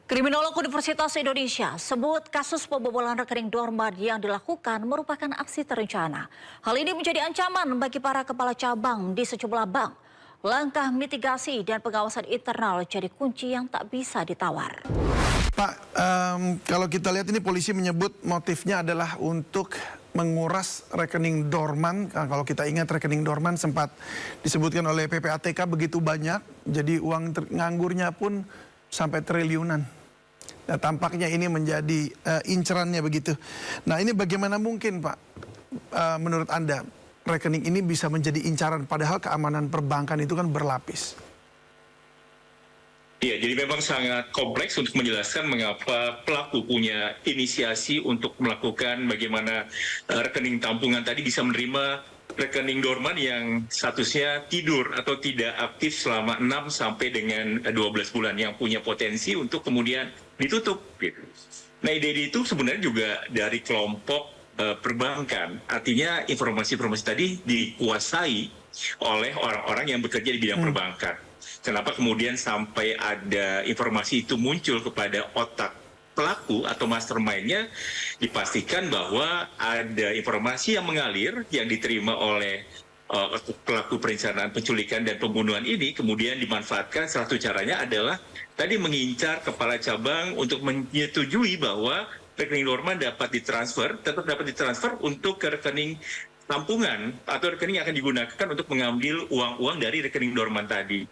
Kriminolog Universitas Indonesia sebut kasus pembobolan rekening dorman yang dilakukan merupakan aksi terencana. Hal ini menjadi ancaman bagi para kepala cabang di sejumlah bank. Langkah mitigasi dan pengawasan internal jadi kunci yang tak bisa ditawar. Pak, kalau kita lihat ini polisi menyebut motifnya adalah untuk menguras rekening dorman. Kalau kita ingat rekening dorman sempat disebutkan oleh PPATK begitu banyak, jadi uang nganggurnya pun sampai triliunan. Nah, tampaknya ini menjadi incerannya begitu. Nah, ini bagaimana mungkin, Pak, menurut Anda rekening ini bisa menjadi incaran padahal keamanan perbankan itu kan berlapis? Ya, jadi memang sangat kompleks untuk menjelaskan mengapa pelaku punya inisiasi untuk melakukan bagaimana rekening tampungan tadi bisa menerima rekening dorman yang statusnya tidur atau tidak aktif selama 6 sampai dengan 12 bulan yang punya potensi untuk kemudian ditutup. Gitu. Nah, ide itu sebenarnya juga dari kelompok perbankan. Artinya informasi-informasi tadi dikuasai oleh orang-orang yang bekerja di bidang perbankan. Kenapa kemudian sampai ada informasi itu muncul kepada otak pelaku atau mastermind-nya, dipastikan bahwa ada informasi yang mengalir yang diterima oleh pelaku perencanaan penculikan dan pembunuhan ini, kemudian dimanfaatkan. Salah satu caranya adalah tadi mengincar kepala cabang untuk menyetujui bahwa rekening dorman dapat ditransfer untuk ke rekening tampungan atau rekening yang akan digunakan untuk mengambil uang-uang dari rekening dorman tadi.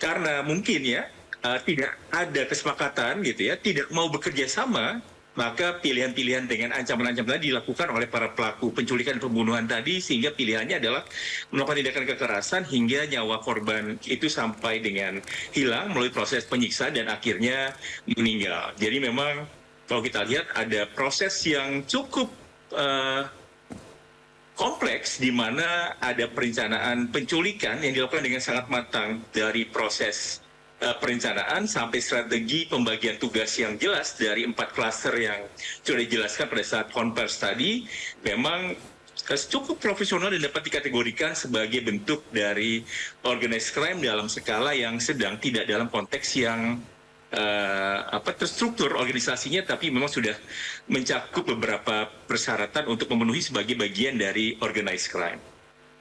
Karena mungkin ya tidak ada kesepakatan gitu ya, tidak mau bekerja sama, maka pilihan-pilihan dengan ancaman-ancaman tadi dilakukan oleh para pelaku penculikan dan pembunuhan tadi, sehingga pilihannya adalah melakukan tindakan kekerasan hingga nyawa korban itu sampai dengan hilang melalui proses penyiksaan dan akhirnya meninggal. Jadi memang kalau kita lihat ada proses yang cukup kompleks di mana ada perencanaan penculikan yang dilakukan dengan sangat matang dari proses perencanaan sampai strategi pembagian tugas yang jelas dari 4 klaster yang sudah dijelaskan pada saat konvers tadi. Memang cukup profesional dan dapat dikategorikan sebagai bentuk dari organized crime dalam skala yang sedang, tidak dalam konteks yang terstruktur organisasinya, tapi memang sudah mencakup beberapa persyaratan untuk memenuhi sebagai bagian dari organized crime.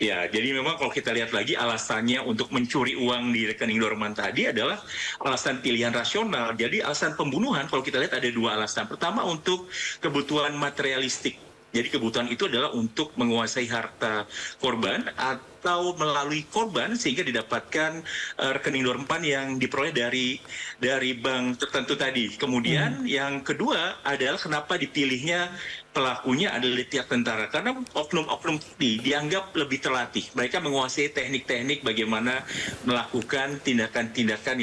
Ya, jadi memang kalau kita lihat lagi alasannya untuk mencuri uang di rekening dorman tadi adalah alasan pilihan rasional. Jadi alasan pembunuhan kalau kita lihat ada 2 alasan. Pertama untuk kebutuhan materialistik. Jadi kebutuhan itu adalah untuk menguasai harta korban atau melalui korban sehingga didapatkan rekening dorman yang diperoleh dari bank tertentu tadi. Kemudian yang kedua adalah kenapa dipilihnya pelakunya adalah pihak tentara, karena oknum-oknum ini dianggap lebih terlatih. Mereka menguasai teknik-teknik bagaimana melakukan tindakan-tindakan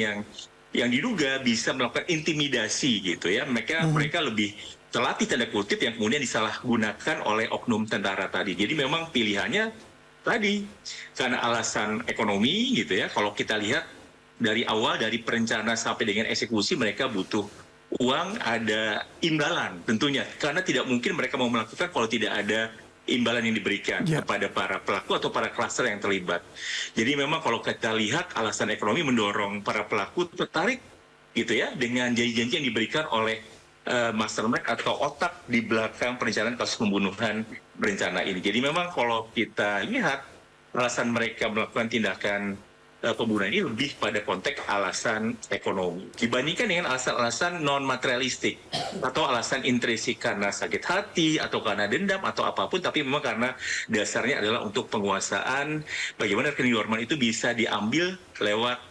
yang diduga bisa melakukan intimidasi gitu ya. Mereka lebih terlatih tanda kutip yang kemudian disalahgunakan oleh oknum tentara tadi. Jadi memang pilihannya tadi karena alasan ekonomi gitu ya. Kalau kita lihat dari awal dari perencana sampai dengan eksekusi mereka butuh uang, ada imbalan tentunya. Karena tidak mungkin mereka mau melakukan kalau tidak ada imbalan yang diberikan kepada para pelaku atau para klaster yang terlibat. Jadi memang kalau kita lihat alasan ekonomi mendorong para pelaku tertarik gitu ya dengan janji-janji yang diberikan oleh mastermind atau otak di belakang perencanaan kasus pembunuhan berencana ini. Jadi memang kalau kita lihat alasan mereka melakukan tindakan pembunuhan ini lebih pada konteks alasan ekonomi dibandingkan dengan alasan-alasan non materialistik atau alasan intrinsik karena sakit hati atau karena dendam atau apapun, tapi memang karena dasarnya adalah untuk penguasaan bagaimana rekening dorman itu bisa diambil lewat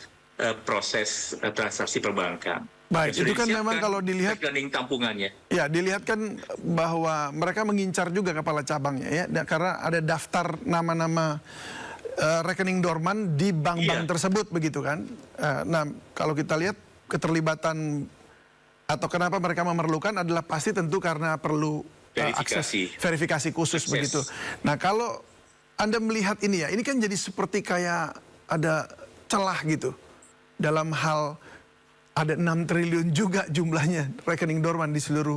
proses transaksi perbankan. Baik, itu kan memang kalau dilihat rekening tampungannya. Ya, dilihat kan bahwa mereka mengincar juga kepala cabangnya ya, karena ada daftar nama-nama rekening dorman di bank-bank tersebut begitu kan. Nah, kalau kita lihat keterlibatan atau kenapa mereka memerlukan adalah pasti tentu karena perlu akses verifikasi khusus begitu. Nah, kalau Anda melihat ini ya, ini kan jadi seperti kayak ada celah gitu dalam hal ada 6 triliun juga jumlahnya rekening dorman di seluruh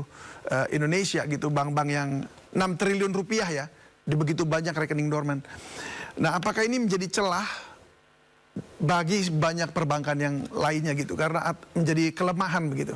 Indonesia gitu. Bank-bank yang 6 triliun rupiah ya, di begitu banyak rekening dorman. Nah, apakah ini menjadi celah bagi banyak perbankan yang lainnya gitu, karena menjadi kelemahan begitu?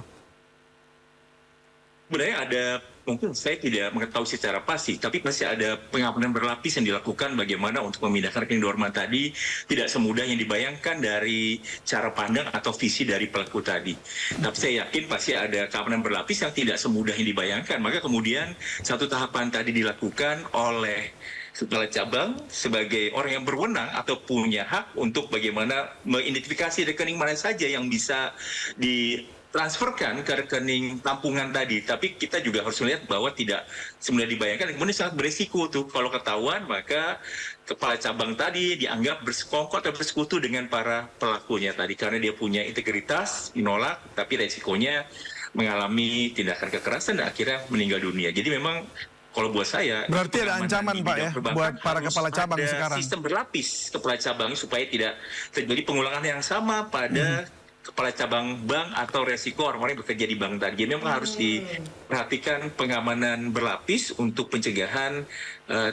Sebenarnya ada, mungkin saya tidak mengetahui secara pasti, tapi pasti ada pengamanan berlapis yang dilakukan bagaimana untuk memindahkan rekening dorman tadi tidak semudah yang dibayangkan dari cara pandang atau visi dari pelaku tadi. Tapi saya yakin pasti ada keamanan berlapis yang tidak semudah yang dibayangkan. Maka kemudian satu tahapan tadi dilakukan oleh kepala cabang sebagai orang yang berwenang atau punya hak untuk bagaimana mengidentifikasi rekening mana saja yang bisa ditransferkan ke rekening tampungan tadi. Tapi kita juga harus melihat bahwa tidak semudah dibayangkan, kemudian sangat beresiko tuh kalau ketahuan, maka kepala cabang tadi dianggap bersekongkol atau bersekutu dengan para pelakunya tadi karena dia punya integritas, menolak, tapi resikonya mengalami tindakan kekerasan dan akhirnya meninggal dunia. Jadi memang kalau buat saya, Berarti ada ancaman, Pak, ya, buat para harus kepala cabang ada sekarang. sistem berlapis kepala cabang supaya tidak terjadi pengulangan yang sama pada kepala cabang bank atau resiko orang-orang yang bekerja di bank tadi. Jadi memang harus diperhatikan pengamanan berlapis untuk pencegahan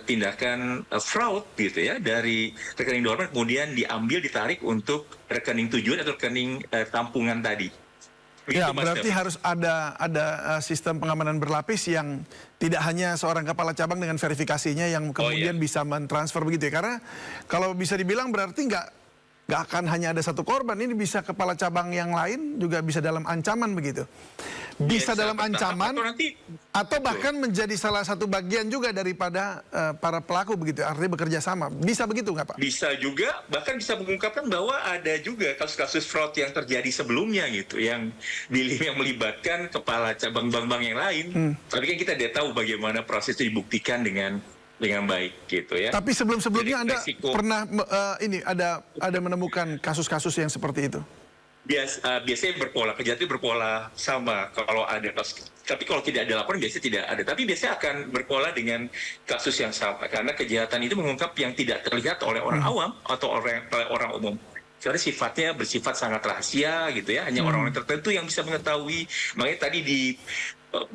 tindakan fraud gitu ya dari rekening dorman kemudian diambil ditarik untuk rekening tujuan atau rekening tampungan tadi. Ya, Begitu, Mas berarti David. harus ada sistem pengamanan berlapis yang tidak hanya seorang kepala cabang dengan verifikasinya yang kemudian bisa mentransfer begitu ya. Karena kalau bisa dibilang berarti nggak akan hanya ada satu korban, ini bisa kepala cabang yang lain juga bisa dalam ancaman begitu. Bisa dalam ancaman atau bahkan menjadi salah satu bagian juga daripada para pelaku begitu, artinya bekerja sama. Bisa begitu nggak, Pak? Bisa juga, bahkan bisa mengungkapkan bahwa ada juga kasus-kasus fraud yang terjadi sebelumnya gitu, yang melibatkan kepala cabang bank-bank yang lain. Tapi kan kita tidak tahu bagaimana proses itu dibuktikan dengan baik gitu ya. Tapi sebelum-sebelumnya Jadi Anda resiko- pernah ada menemukan kasus-kasus yang seperti itu? Biasanya berpola, kejahatan berpola sama kalau ada kasus. Tapi kalau tidak ada laporan biasanya tidak ada. Tapi biasanya akan berpola dengan kasus yang sama. Karena kejahatan itu mengungkap yang tidak terlihat oleh orang awam atau oleh orang umum. Karena sifatnya bersifat sangat rahasia gitu ya. Hanya orang-orang tertentu yang bisa mengetahui. Makanya tadi di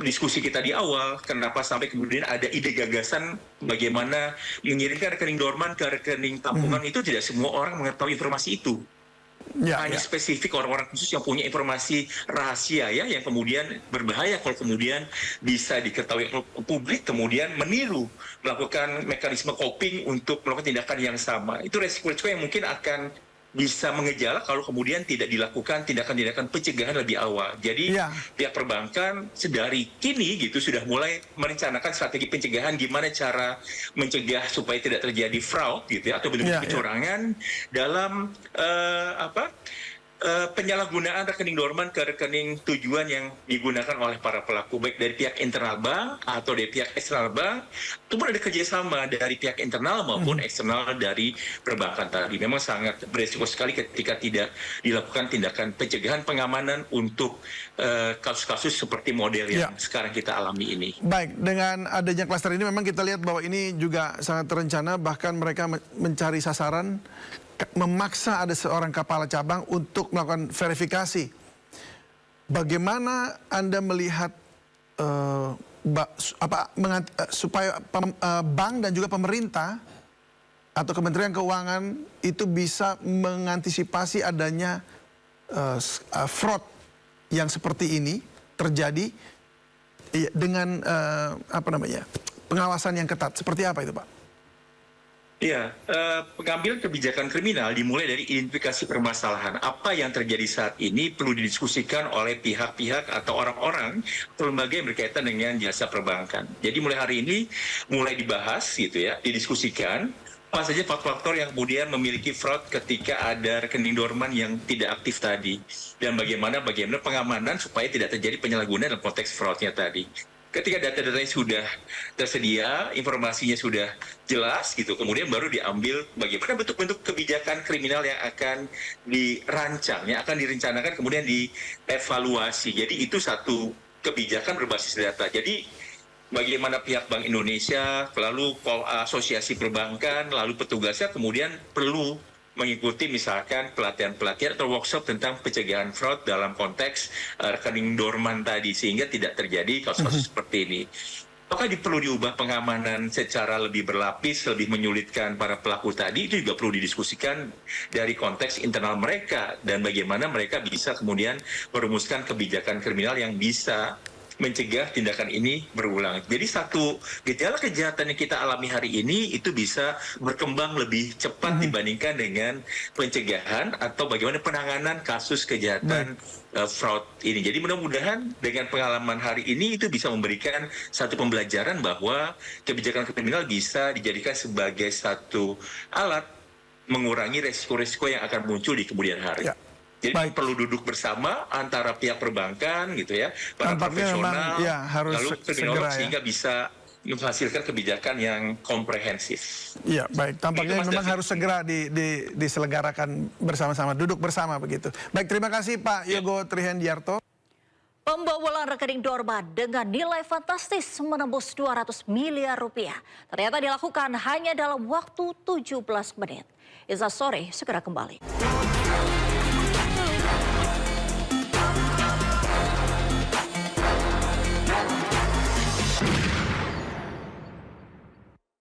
diskusi kita di awal, kenapa sampai kemudian ada ide gagasan bagaimana mengirimkan rekening dorman ke rekening tampungan itu tidak semua orang mengetahui informasi itu. Ya, Hanya spesifik orang-orang khusus yang punya informasi rahasia ya, yang kemudian berbahaya kalau kemudian bisa diketahui oleh publik, kemudian meniru, melakukan mekanisme coping untuk melakukan tindakan yang sama. Itu resiko-resiko yang mungkin akan bisa mengejala kalau kemudian tidak dilakukan tindakan-tindakan pencegahan lebih awal. Jadi pihak perbankan sedari kini gitu sudah mulai merencanakan strategi pencegahan gimana cara mencegah supaya tidak terjadi fraud gitu ya, atau bentuk kecurangan dalam penyalahgunaan rekening dorman ke rekening tujuan yang digunakan oleh para pelaku, baik dari pihak internal bank atau dari pihak eksternal bank. Itu pun ada kerjasama dari pihak internal maupun eksternal dari perbankan tadi. Memang sangat beresiko sekali ketika tidak dilakukan tindakan pencegahan pengamanan untuk kasus-kasus seperti model yang sekarang kita alami ini. Baik, dengan adanya klaster ini memang kita lihat bahwa ini juga sangat terencana, bahkan mereka mencari sasaran, memaksa ada seorang kepala cabang untuk melakukan verifikasi. Bagaimana Anda melihat supaya bank dan juga pemerintah atau Kementerian Keuangan itu bisa mengantisipasi adanya fraud yang seperti ini terjadi dengan pengawasan yang ketat? Seperti apa itu, Pak? Iya, pengambilan kebijakan kriminal dimulai dari identifikasi permasalahan. Apa yang terjadi saat ini perlu didiskusikan oleh pihak-pihak atau orang-orang atau lembaga yang berkaitan dengan jasa perbankan. Jadi mulai hari ini mulai dibahas gitu ya, didiskusikan apa saja faktor-faktor yang kemudian memiliki fraud ketika ada rekening dorman yang tidak aktif tadi. Dan bagaimana pengamanan supaya tidak terjadi penyalahgunaan dalam konteks fraudnya tadi. Ketika data-datanya sudah tersedia, informasinya sudah jelas gitu, kemudian baru diambil bagaimana bentuk-bentuk kebijakan kriminal yang akan dirancang, yang akan direncanakan kemudian dievaluasi. Jadi itu satu kebijakan berbasis data. Jadi bagaimana pihak Bank Indonesia, lalu asosiasi perbankan, lalu petugasnya kemudian perlu mengikuti misalkan pelatihan-pelatihan atau workshop tentang pencegahan fraud dalam konteks rekening dorman tadi sehingga tidak terjadi kasus-kasus seperti ini. Apakah perlu diubah pengamanan secara lebih berlapis, lebih menyulitkan para pelaku tadi? Itu juga perlu didiskusikan dari konteks internal mereka dan bagaimana mereka bisa kemudian merumuskan kebijakan kriminal yang bisa mencegah tindakan ini berulang. Jadi satu gejala kejahatan yang kita alami hari ini itu bisa berkembang lebih cepat dibandingkan dengan pencegahan atau bagaimana penanganan kasus kejahatan fraud ini. Jadi mudah-mudahan dengan pengalaman hari ini itu bisa memberikan satu pembelajaran bahwa kebijakan kriminal bisa dijadikan sebagai satu alat mengurangi resiko-resiko yang akan muncul di kemudian hari. Ya. Jadi perlu duduk bersama antara pihak perbankan gitu ya, para Tampaknya profesional, memang, ya, harus lalu kriminolog segera, ya. sehingga bisa menghasilkan kebijakan yang komprehensif. Iya, baik. Tampaknya Itu, Mas memang David. harus segera diselenggarakan bersama-sama, duduk bersama begitu. Baik, terima kasih Pak Yogo Trihendiarto. Pembobolan rekening dorma dengan nilai fantastis menembus 200 miliar rupiah. Ternyata dilakukan hanya dalam waktu 17 menit. Iza Sore segera kembali.